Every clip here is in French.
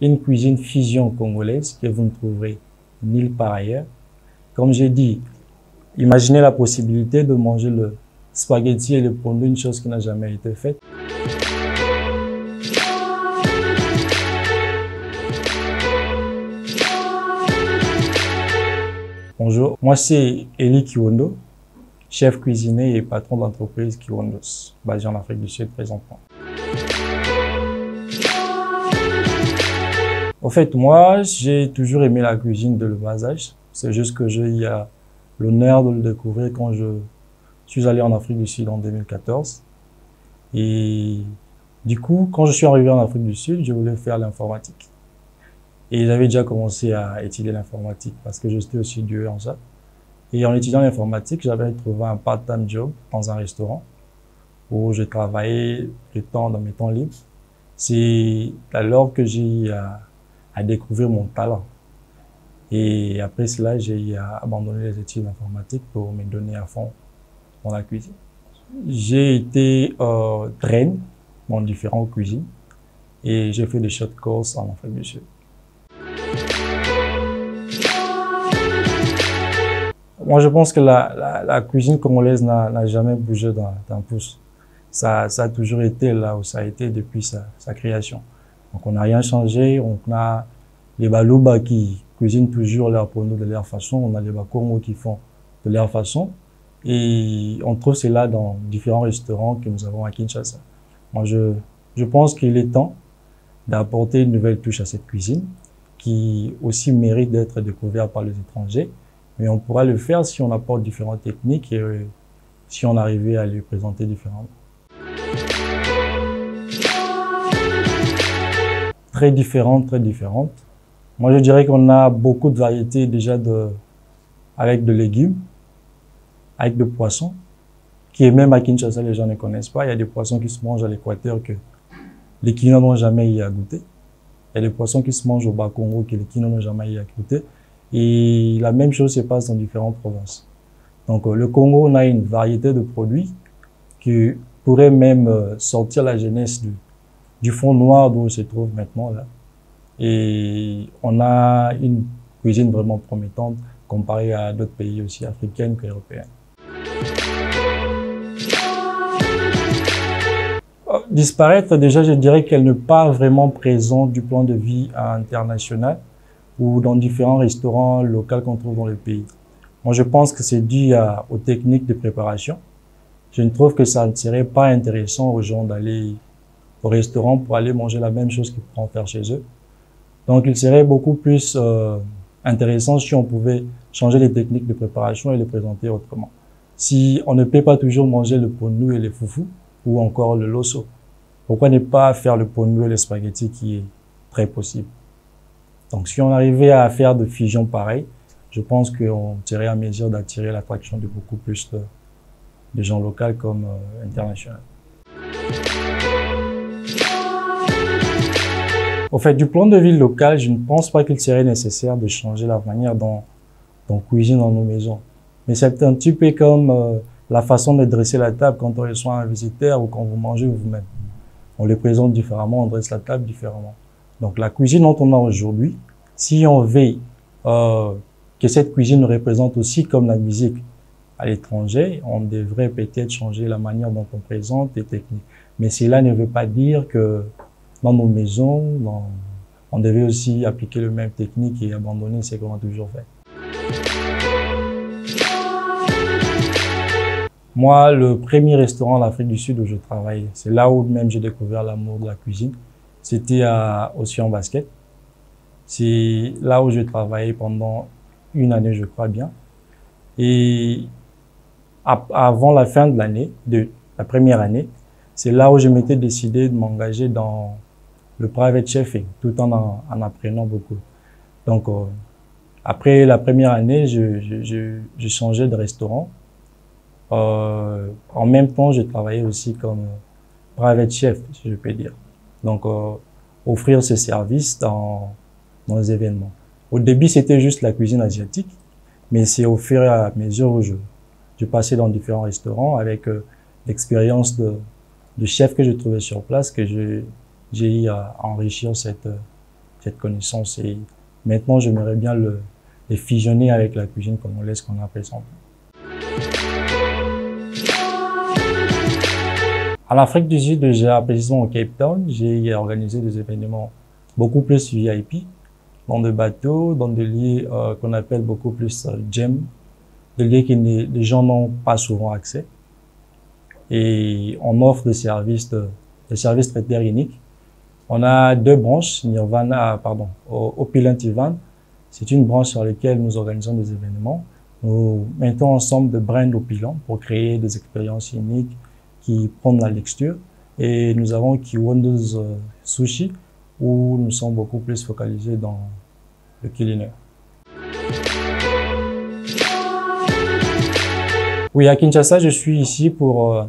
une cuisine fusion congolaise que vous ne trouverez nulle part ailleurs. Comme j'ai dit, imaginez la possibilité de manger le spaghetti et le pondu, une chose qui n'a jamais été faite. Bonjour, moi c'est Eli Kiwondo, chef cuisinier et patron d'entreprise Kiwondos, basé en Afrique du Sud présentement. En fait, moi, j'ai toujours aimé la cuisine de le bas âge. C'est juste que j'ai eu l'honneur de le découvrir quand je suis allé en Afrique du Sud en 2014. Et du coup, quand je suis arrivé en Afrique du Sud, je voulais faire l'informatique. Et j'avais déjà commencé à étudier l'informatique parce que j'étais aussi doué en ça. Et en étudiant l'informatique, j'avais trouvé un part-time job dans un restaurant où je travaillais dans mes temps libres. C'est alors que j'ai à découvrir mon talent. Et après cela, j'ai abandonné les études d'informatique pour me donner à fond dans la cuisine. J'ai été train dans différentes cuisines et j'ai fait des short courses en Afrique du Sud. Moi, je pense que la cuisine congolaise n'a jamais bougé d'un pouce. Ça a toujours été là où ça a été depuis sa création. Donc, on n'a rien changé. On a les Baluba qui cuisinent toujours leur pondu de leur façon. On a les Bakongo qui font de leur façon. Et on trouve cela dans différents restaurants que nous avons à Kinshasa. Moi, je pense qu'il est temps d'apporter une nouvelle touche à cette cuisine qui aussi mérite d'être découverte par les étrangers. Mais on pourra le faire si on apporte différentes techniques et si on arrivait à les présenter différemment. Très différentes, très différentes. Moi, je dirais qu'on a beaucoup de variétés déjà avec de légumes, avec de poissons, qui est même à Kinshasa, les gens ne connaissent pas. Il y a des poissons qui se mangent à l'Équateur que les Kinois n'ont jamais eu à goûter. Il y a des poissons qui se mangent au Bas-Congo que les Kinois n'ont jamais eu à goûter. Et la même chose se passe dans différentes provinces. Donc, le Congo, on a une variété de produits qui pourraient même sortir la jeunesse du fond noir d'où on se trouve maintenant là. Et on a une cuisine vraiment promettante comparée à d'autres pays aussi africains qu'européens. Disparaître, déjà, je dirais qu'elle n'est pas vraiment présente du plan de vie international ou dans différents restaurants locaux qu'on trouve dans le pays. Moi, je pense que c'est dû aux techniques de préparation. Je ne trouve que ça ne serait pas intéressant aux gens d'aller au restaurant pour aller manger la même chose qu'ils pourront faire chez eux. Donc, il serait beaucoup plus intéressant si on pouvait changer les techniques de préparation et les présenter autrement. Si on ne peut pas toujours manger le pondu et les foufous ou encore le loso, pourquoi ne pas faire le pondu et les spaghettis qui est très possible? Donc, si on arrivait à faire de fusion pareil, je pense qu'on serait en mesure d'attirer l'attraction de beaucoup plus de gens locaux comme internationaux. Au fait, du plan de vie local, je ne pense pas qu'il serait nécessaire de changer la manière dont on cuisine dans nos maisons. Mais c'est un petit peu comme la façon de dresser la table quand on reçoit un visiteur ou quand vous mangez vous-même. On les présente différemment, on dresse la table différemment. Donc la cuisine dont on a aujourd'hui, si on veut que cette cuisine représente aussi comme la musique à l'étranger, on devrait peut-être changer la manière dont on présente les techniques. Mais cela ne veut pas dire que dans nos maisons, on devait aussi appliquer les mêmes techniques et abandonner ce qu'on a toujours fait. Moi, le premier restaurant en Afrique du Sud où je travaillais, c'est là où même j'ai découvert l'amour de la cuisine. C'était à Océan Basket. C'est là où j'ai travaillé pendant une année, je crois bien. Et avant la fin de l'année, de la première année, c'est là où je m'étais décidé de m'engager dans le private chefing, tout en apprenant beaucoup. Donc, après la première année, je changeais de restaurant. En même temps, je travaillais aussi comme private chef, si je peux dire. Donc, offrir ces services dans les événements. Au début, c'était juste la cuisine asiatique, mais c'est au fur et à mesure où je passais dans différents restaurants avec l'expérience de chef que je trouvais sur place que j'ai eu à enrichir cette connaissance et maintenant j'aimerais bien les fusionner avec la cuisine congolaise qu'on a présente. En Afrique du Sud, précisément au Cape Town, j'ai organisé des événements beaucoup plus VIP, dans des bateaux, dans des lieux qu'on appelle beaucoup plus gem, des lieux que les gens n'ont pas souvent accès. Et on offre des services traiteurs uniques. On a deux branches, Opulent Event. C'est une branche sur laquelle nous organisons des événements. Nous mettons ensemble des brands opulents pour créer des expériences uniques qui prennent la lecture. Et nous avons Kiwondo's Sushi, où nous sommes beaucoup plus focalisés dans le culinaire. Oui, à Kinshasa, je suis ici pour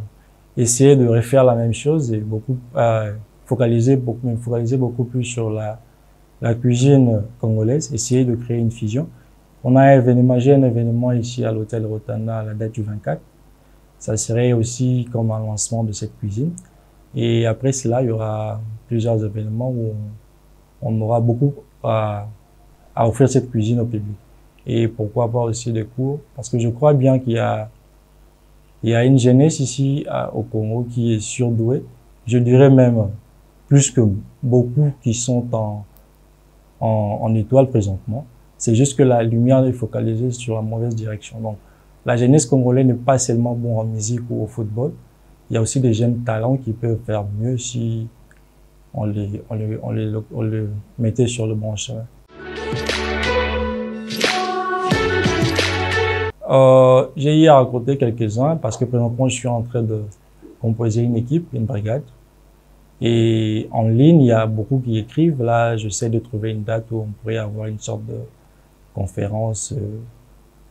essayer de refaire la même chose et focaliser beaucoup plus sur la cuisine congolaise, essayer de créer une fusion. J'ai un événement ici à l'hôtel Rotana à la date du 24. Ça serait aussi comme un lancement de cette cuisine. Et après cela, il y aura plusieurs événements où on aura beaucoup à offrir cette cuisine au public. Et pourquoi pas aussi des cours, parce que je crois bien qu'il y a une jeunesse ici au Congo qui est surdouée. Je dirais même plus que beaucoup qui sont en étoile présentement. C'est juste que la lumière est focalisée sur la mauvaise direction. Donc, la jeunesse congolaise n'est pas seulement bon en musique ou au football. Il y a aussi des jeunes talents qui peuvent faire mieux si on les mettait sur le bon chemin. J'ai eu à raconter quelques-uns parce que présentement je suis en train de composer une équipe, une brigade. Et en ligne, il y a beaucoup qui écrivent. Là, j'essaie de trouver une date où on pourrait avoir une sorte de conférence.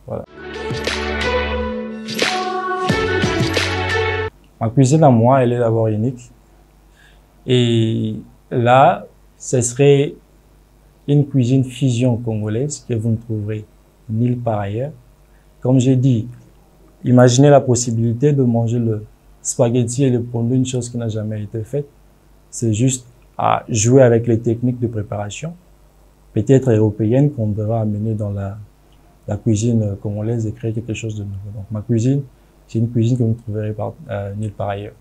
Voilà. Ma cuisine à moi, elle est d'abord unique. Et là, ce serait une cuisine fusion congolaise que vous ne trouverez nulle part ailleurs. Comme j'ai dit, imaginez la possibilité de manger le spaghetti et le pondu, une chose qui n'a jamais été faite. C'est juste à jouer avec les techniques de préparation, peut-être européennes, qu'on devra amener dans la cuisine congolaise et créer quelque chose de nouveau. Donc ma cuisine, c'est une cuisine que vous ne trouverez nulle part ailleurs.